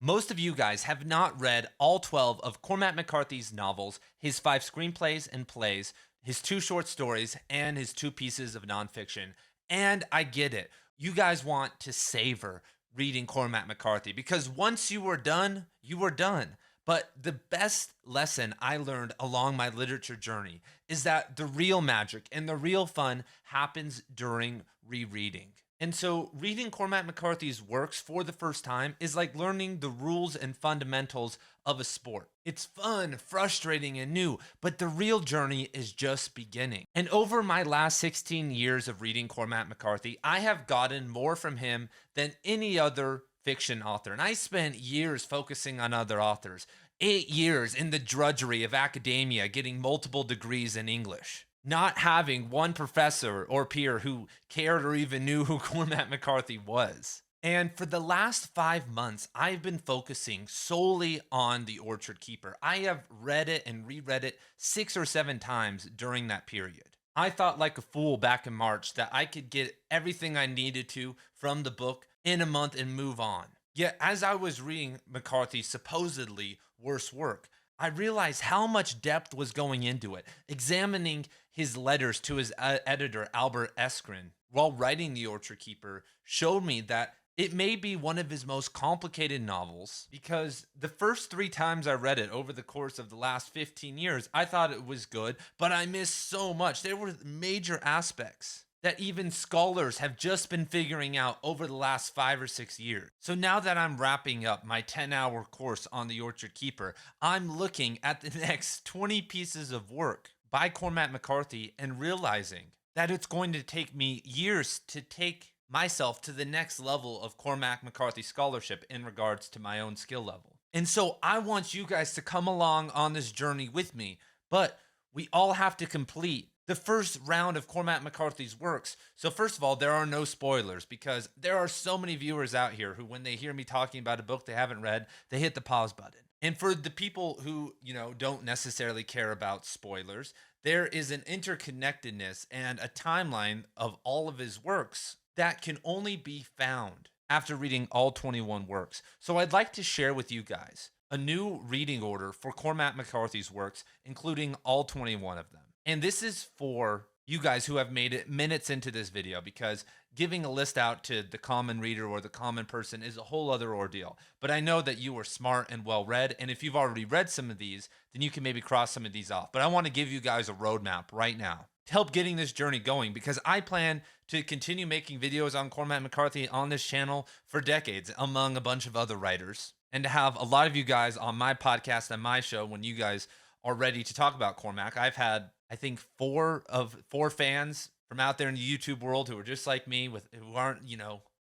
Most of you guys have not read all 12 of Cormac McCarthy's novels, his 5 screenplays and plays, his 2 short stories, and his 2 pieces of nonfiction. And I get it. You guys want to savor reading Cormac McCarthy because once you were done, you were done. But the best lesson I learned along my literature journey is that the real magic and the real fun happens during rereading. And so, reading Cormac McCarthy's works for the first time is like learning the rules and fundamentals of a sport. It's fun, frustrating, and new, but the real journey is just beginning. And over my last 16 years of reading Cormac McCarthy, I have gotten more from him than any other fiction author. And I spent years focusing on other authors, 8 years in the drudgery of academia, getting multiple degrees in English, not having one professor or peer who cared or even knew who Cormac McCarthy was. And for the last 5 months, I've been focusing solely on The Orchard Keeper. I have read it and reread it 6 or 7 times during that period. I thought like a fool back in March that I could get everything I needed to from the book in a month and move on. Yet, as I was reading McCarthy's supposedly worst work, I realized how much depth was going into it. Examining his letters to his editor, Albert Eskrin, while writing The Orchard Keeper, showed me that it may be one of his most complicated novels because the first 3 times I read it over the course of the last 15 years, I thought it was good, but I missed so much. There were major aspects that even scholars have just been figuring out over the last 5 or 6 years. So now that I'm wrapping up my 10-hour course on The Orchard Keeper, I'm looking at the next 20 pieces of work by Cormac McCarthy and realizing that it's going to take me years to take myself to the next level of Cormac McCarthy scholarship in regards to my own skill level. And so I want you guys to come along on this journey with me, but we all have to complete the first round of Cormac McCarthy's works. So first of all, there are no spoilers because there are so many viewers out here who, when they hear me talking about a book they haven't read, they hit the pause button. And for the people who, don't necessarily care about spoilers, there is an interconnectedness and a timeline of all of his works that can only be found after reading all 21 works. So I'd like to share with you guys a new reading order for Cormac McCarthy's works, including all 21 of them. And this is for you guys who have made it minutes into this video, because giving a list out to the common reader or the common person is a whole other ordeal. But I know that you are smart and well read, and if you've already read some of these, then you can maybe cross some of these off. But I want to give you guys a roadmap right now to help getting this journey going, because I plan to continue making videos on Cormac McCarthy on this channel for decades, among a bunch of other writers, and to have a lot of you guys on my podcast and my show when you guys are ready to talk about Cormac. I've had, I think, four fans from out there in the YouTube world who are just like me, who aren't,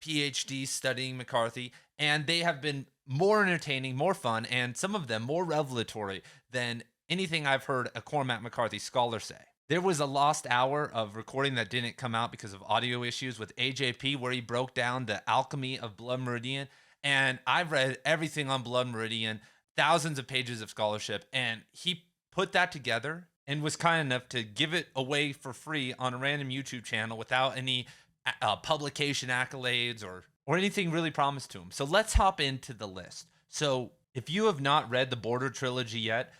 PhDs studying McCarthy, and they have been more entertaining, more fun, and some of them more revelatory than anything I've heard a Cormac McCarthy scholar say. There was a lost hour of recording that didn't come out because of audio issues with AJP, where he broke down the alchemy of Blood Meridian. And I've read everything on Blood Meridian, thousands of pages of scholarship, and he put that together and was kind enough to give it away for free on a random YouTube channel without any publication accolades or anything really promised to him. So let's hop into the list. So if you have not read the Border Trilogy yet,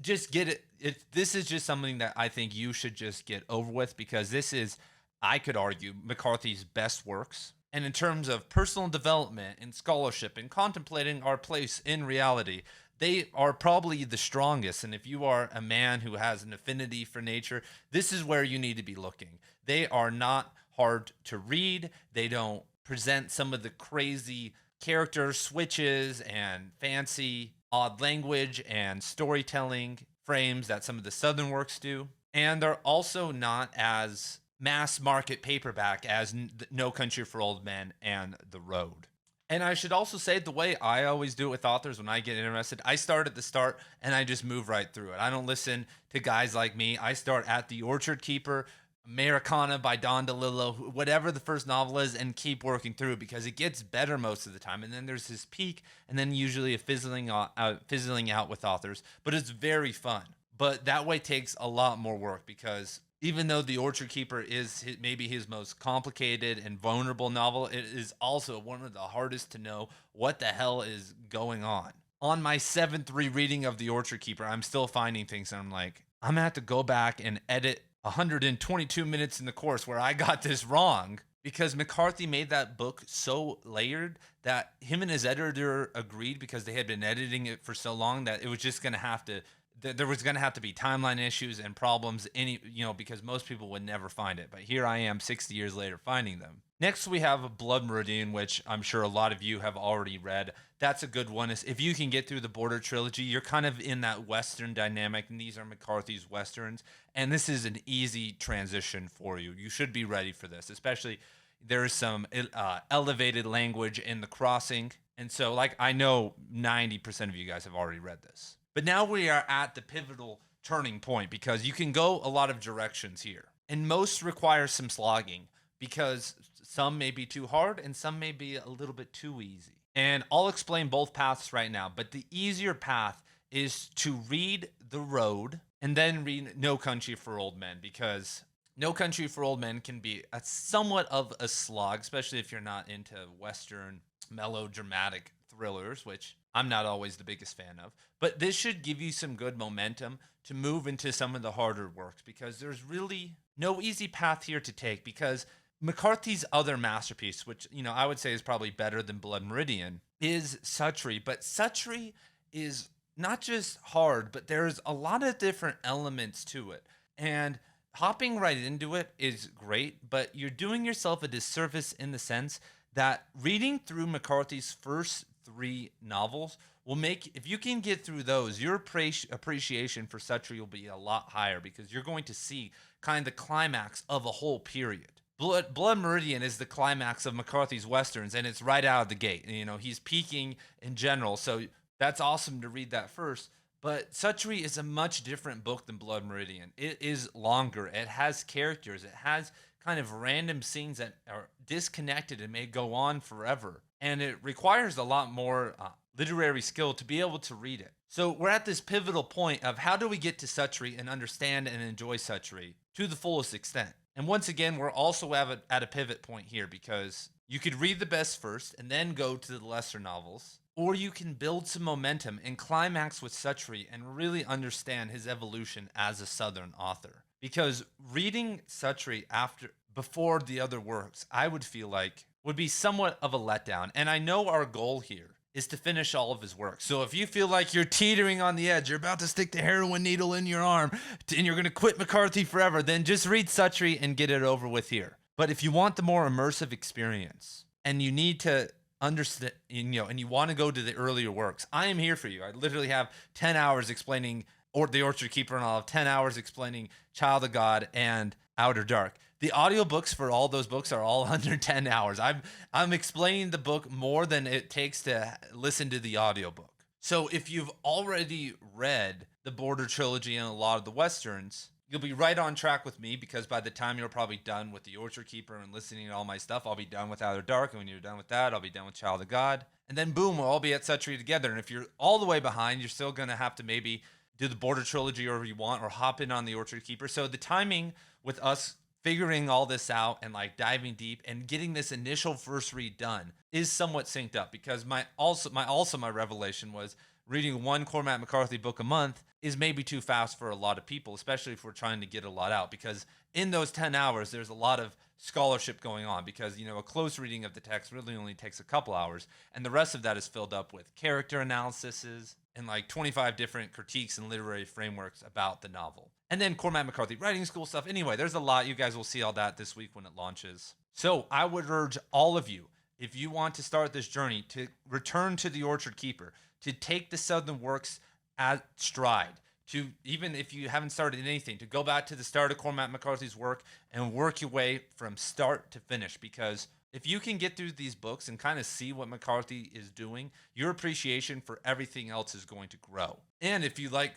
just get it. This is just something that I think you should just get over with, because this is, I could argue, McCarthy's best works. And in terms of personal development and scholarship and contemplating our place in reality, they are probably the strongest. And if you are a man who has an affinity for nature, this is where you need to be looking. They are not hard to read. They don't present some of the crazy character switches and fancy odd language and storytelling frames that some of the Southern works do. And they're also not as mass market paperback as No Country for Old Men and The Road. And I should also say, the way I always do it with authors when I get interested, I start at the start and I just move right through it. I don't listen to guys like me. I start at The Orchard Keeper, Americana by Don DeLillo, whatever the first novel is, and keep working through, because it gets better most of the time. And then there's this peak, and then usually a fizzling out with authors. But it's very fun. But that way takes a lot more work, because Even though The Orchard Keeper is maybe his most complicated and vulnerable novel, it is also one of the hardest to know what the hell is going on. On my seventh rereading of The Orchard Keeper, I'm still finding things and I'm like, I'm gonna have to go back and edit 122 minutes in the course where I got this wrong, because McCarthy made that book so layered that him and his editor agreed, because they had been editing it for so long, that it was just going to have to there was going to have to be timeline issues and problems, because most people would never find it. But here I am 60 years later finding them. Next, we have Blood Meridian, which I'm sure a lot of you have already read. That's a good one. If you can get through the Border trilogy, you're kind of in that Western dynamic, and these are McCarthy's Westerns. And this is an easy transition for you. You should be ready for this, especially there is some elevated language in The Crossing. And so, like, I know 90% of you guys have already read this. But now we are at the pivotal turning point, because you can go a lot of directions here. And most require some slogging, because some may be too hard and some may be a little bit too easy. And I'll explain both paths right now. But the easier path is to read The Road and then read No Country for Old Men, because No Country for Old Men can be a somewhat of a slog, especially if you're not into Western melodramatic thrillers, which I'm not always the biggest fan of. But this should give you some good momentum to move into some of the harder works, because there's really no easy path here to take, because McCarthy's other masterpiece, which, I would say is probably better than Blood Meridian, is Suttree. But Suttree is not just hard, but there's a lot of different elements to it. And hopping right into it is great, but you're doing yourself a disservice in the sense that reading through McCarthy's first 3 novels will make, if you can get through those, your appreciation for Suttree will be a lot higher, because you're going to see kind of the climax of a whole period. Blood Meridian is the climax of McCarthy's Westerns, and it's right out of the gate. He's peaking in general, so that's awesome to read that first. But Suttree is a much different book than Blood Meridian. It is longer. It has characters. It has kind of random scenes that are disconnected and may go on forever. And it requires a lot more literary skill to be able to read it. So we're at this pivotal point of how do we get to Suttree and understand and enjoy Suttree to the fullest extent. And once again, we're also at a pivot point here, because you could read the best first and then go to the lesser novels, or you can build some momentum and climax with Suttree and really understand his evolution as a Southern author. Because reading Suttree before the other works, I would feel like would be somewhat of a letdown. And I know our goal here is to finish all of his work. So if you feel like you're teetering on the edge, you're about to stick the heroin needle in your arm, and you're going to quit McCarthy forever, then just read Suttree and get it over with here. But if you want the more immersive experience, and you need to understand, and you want to go to the earlier works, I am here for you. I literally have 10 hours explaining The Orchard Keeper, and I'll have 10 hours explaining Child of God and Outer Dark. The audiobooks for all those books are all under 10 hours. I'm explaining the book more than it takes to listen to the audiobook. So if you've already read the Border trilogy and a lot of the Westerns, you'll be right on track with me, because by the time you're probably done with The Orchard Keeper and listening to all my stuff, I'll be done with Outer Dark. And when you're done with that, I'll be done with Child of God. And then boom, we'll all be at Suttree together. And if you're all the way behind, you're still going to have to maybe do the Border trilogy or if you want, or hop in on The Orchard Keeper. So the timing with us figuring all this out and like diving deep and getting this initial first read done is somewhat synced up, because my revelation was reading one Cormac McCarthy book a month is maybe too fast for a lot of people, especially if we're trying to get a lot out, because in those 10 hours there's a lot of scholarship going on, because a close reading of the text really only takes a couple hours, and the rest of that is filled up with character analyses and like 25 different critiques and literary frameworks about the novel. And then Cormac McCarthy writing school stuff. Anyway, there's a lot. You guys will see all that this week when it launches. So I would urge all of you, if you want to start this journey, to return to The Orchard Keeper, to take the Southern works at stride, to, even if you haven't started anything, to go back to the start of Cormac McCarthy's work and work your way from start to finish. Because if you can get through these books and kind of see what McCarthy is doing, your appreciation for everything else is going to grow. And if you like,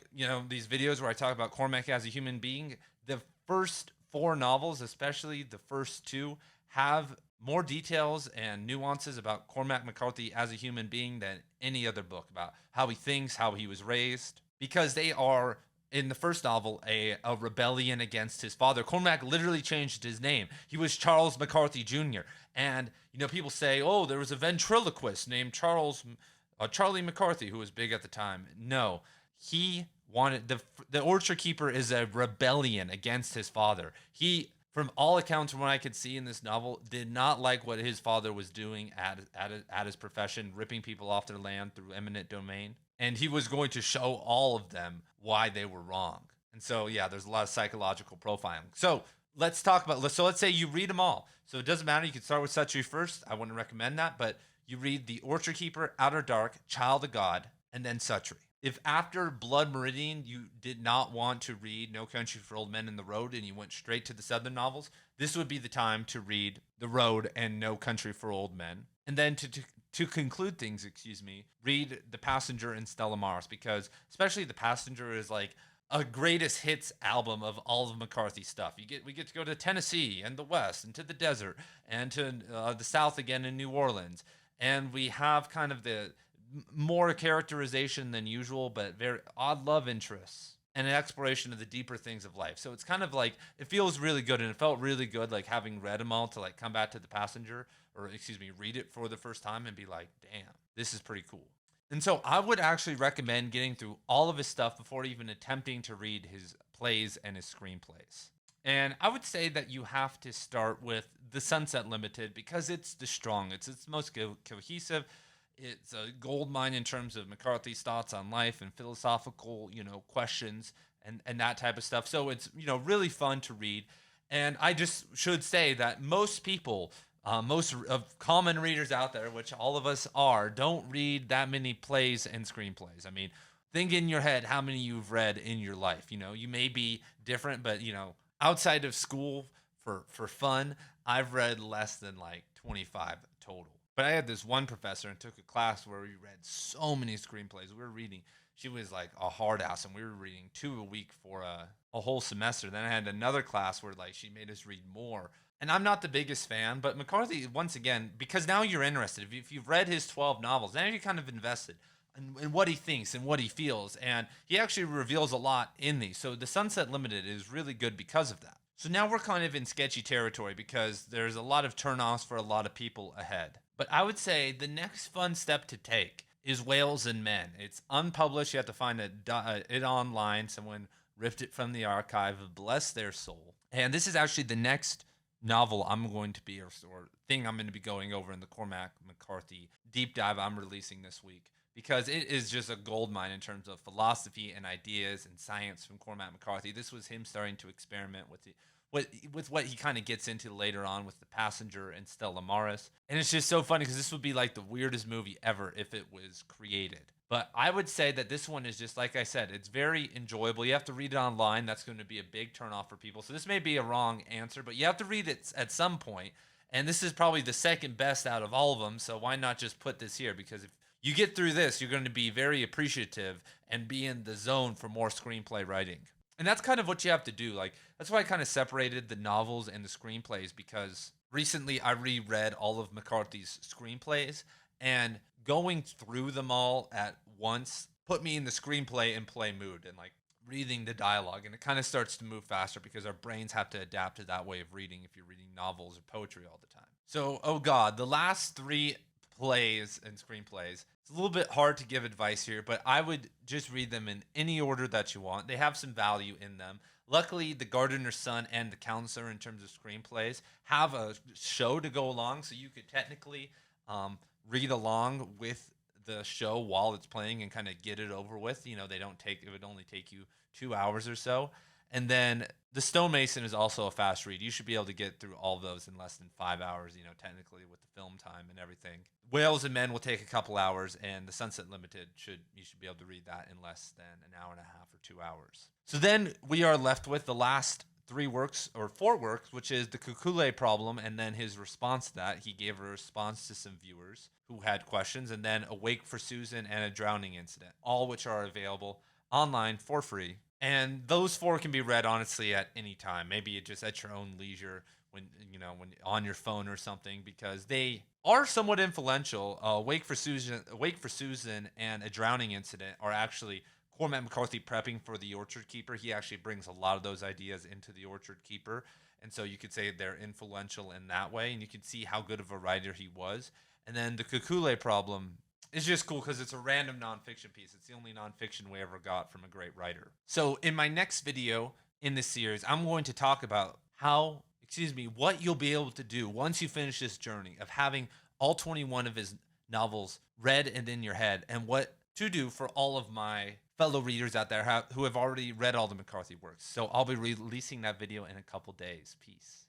these videos where I talk about Cormac as a human being, the first 4 novels, especially the first 2, have more details and nuances about Cormac McCarthy as a human being than any other book, about how he thinks, how he was raised, because they are in the first novel a rebellion against his father. Cormac literally changed his name. He was Charles McCarthy Jr. And people say, oh, there was a ventriloquist named Charlie McCarthy who was big at the time. No, he wanted the Orchard Keeper is a rebellion against his father. He, from all accounts, from what I could see in this novel, did not like what his father was doing at his profession, ripping people off their land through eminent domain. And he was going to show all of them why they were wrong. And so, yeah, there's a lot of psychological profiling. So let's talk about. So let's say you read them all. So it doesn't matter. You can start with Satri first. I wouldn't recommend that, but you read The Orchard Keeper, Outer Dark, Child of God, and then Satri. If after Blood Meridian you did not want to read No Country for Old Men and The Road and you went straight to the Southern novels, this would be the time to read The Road and No Country for Old Men. And then to conclude things, read The Passenger and Stella Maris, because especially The Passenger is like a greatest hits album of all of McCarthy stuff. We get to go to Tennessee and the West and to the desert and to the South again in New Orleans. And we have kind of the more characterization than usual, but very odd love interests and an exploration of the deeper things of life. So it's kind of like, it feels really good, and it felt really good, like having read them all, to like come back to The Passenger, or read it for the first time and be like, damn, this is pretty cool. And so I would actually recommend getting through all of his stuff before even attempting to read his plays and his screenplays. And I would say that you have to start with The Sunset Limited because it's the strongest, it's most cohesive. It's a gold mine in terms of McCarthy's thoughts on life and philosophical, questions and that type of stuff. So it's, really fun to read. And I just should say that most people, most of common readers out there, which all of us are, don't read that many plays and screenplays. I mean, think in your head how many you've read in your life. You may be different, but, outside of school for fun, I've read less than like 25 total. But I had this one professor and took a class where we read so many screenplays. We were reading, she was like a hard ass, and we were reading 2 a week for a whole semester. Then I had another class where like she made us read more. And I'm not the biggest fan, but McCarthy, once again, because now you're interested. If you've read his 12 novels, now you're kind of invested in what he thinks and what he feels. And he actually reveals a lot in these. So The Sunset Limited is really good because of that. So now we're kind of in sketchy territory because there's a lot of turnoffs for a lot of people ahead. But I would say the next fun step to take is Whales and Men. It's unpublished. You have to find it online. Someone ripped it from the archive. Bless their soul. And this is actually the next novel I'm going to be, or thing I'm going to be going over in the Cormac McCarthy deep dive I'm releasing this week, because it is just a gold mine in terms of philosophy and ideas and science from Cormac McCarthy. This was him starting to experiment with what he kind of gets into later on with The Passenger and Stella Maris. And it's just so funny because this would be like the weirdest movie ever if it was created. But I would say that this one is just, like I said, it's very enjoyable. You have to read it online. That's going to be a big turnoff for people. So this may be a wrong answer, but you have to read it at some point. And this is probably the second best out of all of them. So why not just put this here? Because if you get through this, you're going to be very appreciative and be in the zone for more screenplay writing. And that's kind of what you have to do. Like, that's why I kind of separated the novels and the screenplays, because recently I reread all of McCarthy's screenplays, and going through them all at once put me in the screenplay and play mood, and like reading the dialogue, and it kind of starts to move faster because our brains have to adapt to that way of reading if you're reading novels or poetry all the time. So, oh God, the last 3 plays and screenplays. It's a little bit hard to give advice here, but I would just read them in any order that you want. They have some value in them. Luckily, The Gardener's Son and The Counselor, in terms of screenplays, have a show to go along, so you could technically read along with the show while it's playing and kind of get it over with. It would only take you 2 hours or so. And then The Stonemason is also a fast read. You should be able to get through all of those in less than 5 hours, technically with the film time and everything. Whales and Men will take a couple hours, and The Sunset Limited you should be able to read that in less than an hour and a half or 2 hours. So then we are left with the last 4 works, which is The Kukule Problem, and then his response to that. He gave a response to some viewers who had questions, and then Awake for Susan and A Drowning Incident, all which are available online for free. And those 4 can be read honestly at any time, maybe just at your own leisure, when on your phone or something, because they are somewhat influential. Awake for Susan, and A Drowning Incident are actually Cormac McCarthy prepping for the Orchard Keeper, he actually brings a lot of those ideas into the Orchard Keeper. And so you could say they're influential in that way. And you can see how good of a writer he was. And then the Kukule problem is just cool because it's a random nonfiction piece. It's the only nonfiction we ever got from a great writer. So in my next video in this series, I'm going to talk about what you'll be able to do once you finish this journey of having all 21 of his novels read and in your head, and what to do for all of my fellow readers out there who have already read all the McCarthy works. So I'll be releasing that video in a couple days. Peace.